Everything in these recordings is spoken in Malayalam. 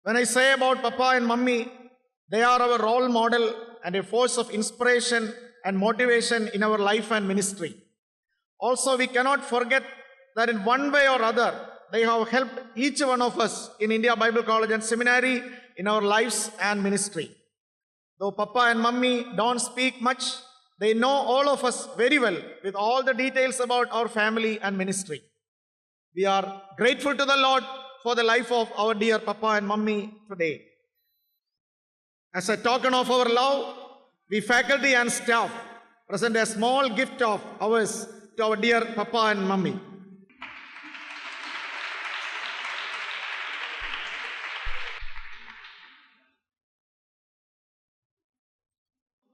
When I say about Papa and Mummy, they are our role model and a force of inspiration and motivation in our life and ministry. Also, we cannot forget that in one way or other, they have helped each one of us in India Bible College and Seminary in our lives and ministry. Though Papa and Mummy don't speak much, they know all of us very well with all the details about our family and ministry. We are grateful to the Lord for the life of our dear Papa and Mummy today. As a token of our love, we faculty and staff present a small gift of ours to our dear Papa and Mummy.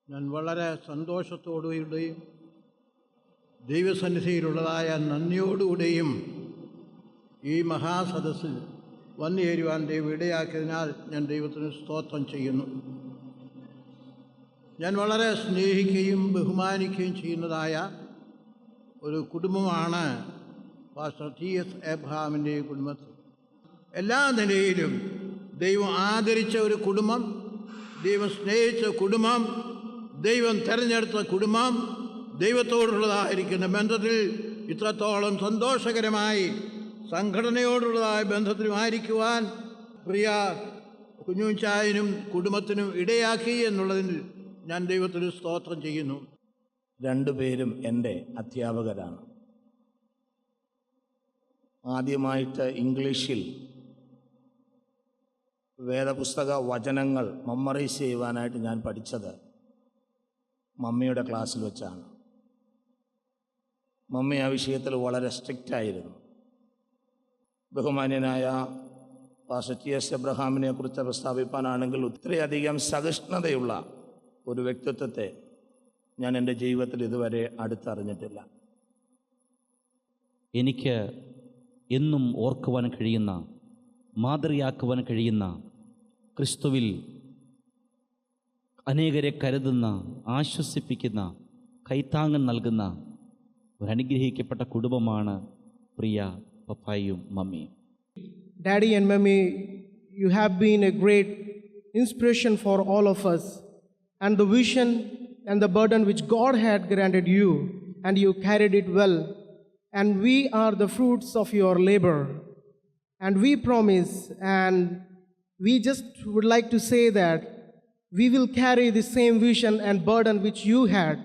ഞാൻ വളരെ സന്തോഷത്തോടുകൂടിയും ദൈവസന്നിധിയിലുള്ളതായ നന്ദിയോടുകൂടിയും ഈ മഹാസദസ്സിൽ വന്നുചേരുവാൻ ദൈവം ഇടയാക്കിയതിനാൽ ഞാൻ ദൈവത്തിന് സ്തോത്രം ചെയ്യുന്നു. ഞാൻ വളരെ സ്നേഹിക്കുകയും ബഹുമാനിക്കുകയും ചെയ്യുന്നതായ ഒരു കുടുംബമാണ് പാസ്റ്റർ T.S. എബ്രഹാമിൻ്റെ കുടുംബത്തിൽ. എല്ലാ നിലയിലും ദൈവം ആദരിച്ച ഒരു കുടുംബം, ദൈവം സ്നേഹിച്ച കുടുംബം, ദൈവം തിരഞ്ഞെടുത്ത കുടുംബം, ദൈവത്തോടുള്ളതായിരിക്കുന്ന ബന്ധത്തിൽ ഇത്രത്തോളം സന്തോഷകരമായി സംഘടനയോടുള്ളതായ ബന്ധത്തിലുമായിരിക്കുവാൻ പ്രിയ കുഞ്ഞുച്ചായനും കുടുംബത്തിനും ഇടയാക്കി എന്നുള്ളതിൽ ഞാൻ ദൈവത്തിന് സ്തോത്രം ചെയ്യുന്നു. രണ്ടുപേരും എൻ്റെ അധ്യാപകരാണ്. ആദ്യമായിട്ട് ഇംഗ്ലീഷിൽ വേദപുസ്തക വചനങ്ങൾ മെമ്മറൈസ് ചെയ്യുവാനായിട്ട് ഞാൻ പഠിച്ചത് മമ്മിയുടെ ക്ലാസ്സിൽ വെച്ചാണ്. മമ്മി ആ വിഷയത്തിൽ വളരെ സ്ട്രിക്റ്റായിരുന്നു. ബഹുമാന്യനായ പാസ്റ്റർ T.S. എബ്രഹാമിനെ കുറിച്ച് പ്രസ്താവിപ്പാനാണെങ്കിൽ ഇത്രയധികം സഹിഷ്ണുതയുള്ള ഒരു വ്യക്തിത്വത്തെ ഞാൻ എൻ്റെ ജീവിതത്തിൽ ഇതുവരെ അടുത്തറിഞ്ഞിട്ടില്ല. എനിക്ക് എന്നും ഓർക്കുവാൻ കഴിയുന്ന, മാതൃകയാക്കുവാൻ കഴിയുന്ന, ക്രിസ്തുവിൽ അനേകരെ കരുതുന്ന, ആശ്വസിപ്പിക്കുന്ന, കൈത്താങ്ങം നൽകുന്ന ഒരു അനുഗ്രഹിക്കപ്പെട്ട കുടുംബമാണ് പ്രിയ പപ്പായും മമ്മിയും. Daddy and Mummy, you have been a great inspiration for all of us, and the vision and the burden which God had granted you, and you carried it well, and we are the fruits of your labor. And we promise, and we just would like to say that we will carry the same vision and burden which you had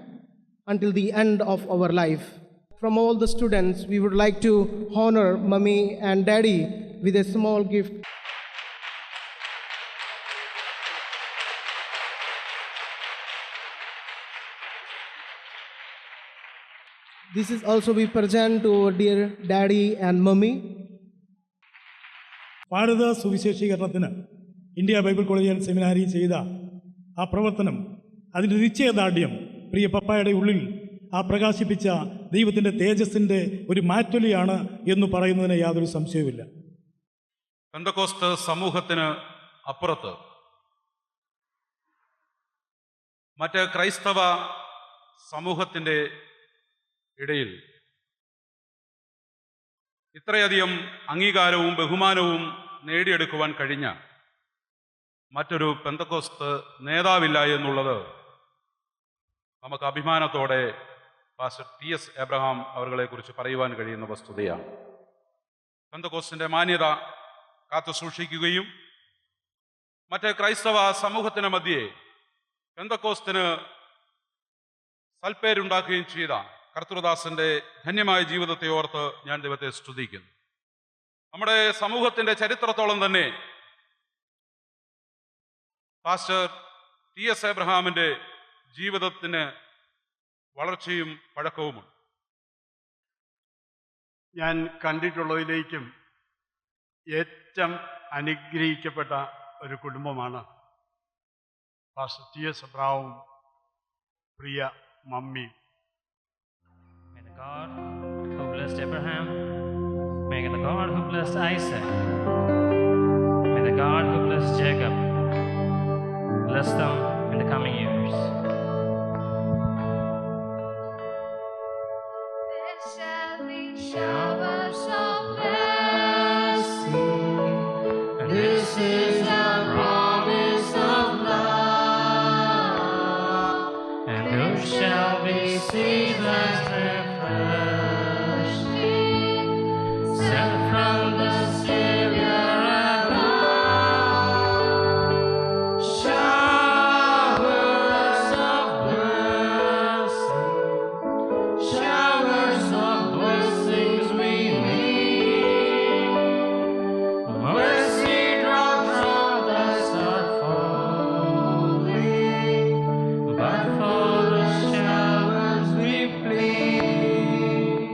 until the end of our life. From all the students, we would like to honor Mummy and Daddy with a small gift. This is also we present to our dear Daddy and Mummy. ഭാരത സുവിശേഷീകരണത്തിന് India Bible college and seminary ചെയ്ത ആ പ്രവർത്തനം, അതിൻ്റെ നിശ്ചയദാർഢ്യം പ്രിയ പപ്പായുടെ ഉള്ളിൽ ആ പ്രകാശിപ്പിച്ച ദൈവത്തിൻ്റെ തേജസ്സിൻ്റെ ഒരു മാറ്റൊലിയാണ് എന്ന് പറയുന്നതിന് യാതൊരു സംശയവുമില്ല. പെന്തക്കോസ്ത് സമൂഹത്തിന് അപ്പുറത്ത് മറ്റ് ക്രൈസ്തവ സമൂഹത്തിൻ്റെ ഇടയിൽ ഇത്രയധികം അംഗീകാരവും ബഹുമാനവും നേടിയെടുക്കുവാൻ കഴിഞ്ഞ മറ്റൊരു പെന്തക്കോസ്ത് നേതാവില്ല എന്നുള്ളത് നമുക്ക് അഭിമാനത്തോടെ പാസ്റ്റർ T.S. എബ്രഹാം അവരെക്കുറിച്ച് പറയുവാൻ കഴിയുന്ന വസ്തുതയാണ്. പെന്തക്കോസ്തിൻ്റെ മാന്യത കാത്തു സൂക്ഷിക്കുകയും മറ്റ് ക്രൈസ്തവ സമൂഹത്തിന് മധ്യേ പെന്തക്കോസ്തിന് സൽപ്പേരുണ്ടാക്കുകയും ചെയ്ത കർത്തൃദാസന്റെ ധന്യമായ ജീവിതത്തെ ഓർത്ത് ഞാൻ ദൈവത്തെ സ്തുതിക്കുന്നു. നമ്മുടെ സമൂഹത്തിൻ്റെ ചരിത്രത്തോളം തന്നെ പാസ്റ്റർ T.S. എബ്രഹാമിൻ്റെ ജീവിതത്തിന് വളർച്ചയും പഴക്കവുമുണ്ട്. ഞാൻ കണ്ടിട്ടുള്ളതിലേക്കും ഏറ്റവും അനുഗ്രഹിക്കപ്പെട്ട ഒരു കുടുംബമാണ് പാസ്റ്റർ T.S. എബ്രഹാമും പ്രിയ mummy. May the God who blessed Abraham, may the God who blessed Isaac, may the God who blessed Jacob bless them in the coming years. There shall be showers of blessing, and this is our sweet as refreshing, sent from the Savior above. Showers of blessings we meet. Mercy drops of the start falling, but for the showers we plead.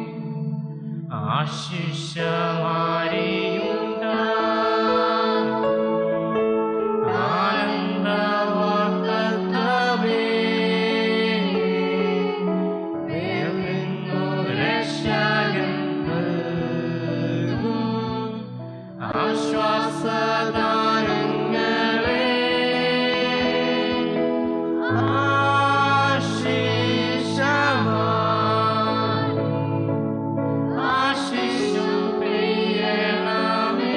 ആശിഷമാരിയുണ്ടാകും ആനന്ദവാർത്തത്തമേ, വേർപിന്നു രക്ഷകൻ നൽകും ആശ്വാസദാനങ്ങളെ. ആശിഷും പെയ്യണമേ,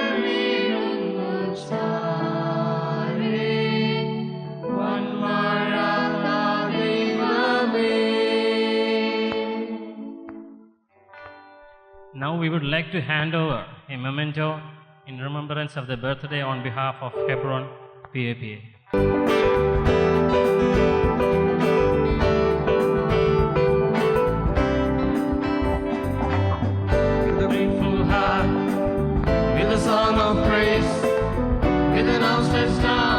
കൃപകളിരുന്നു ചാരേ, വന്മഴ ദൈവമേ. Now we would like to hand over a memento in remembrance of the birthday on behalf of Hebron PAPA. With a grateful heart, with a song of praise, with an outstretched arm,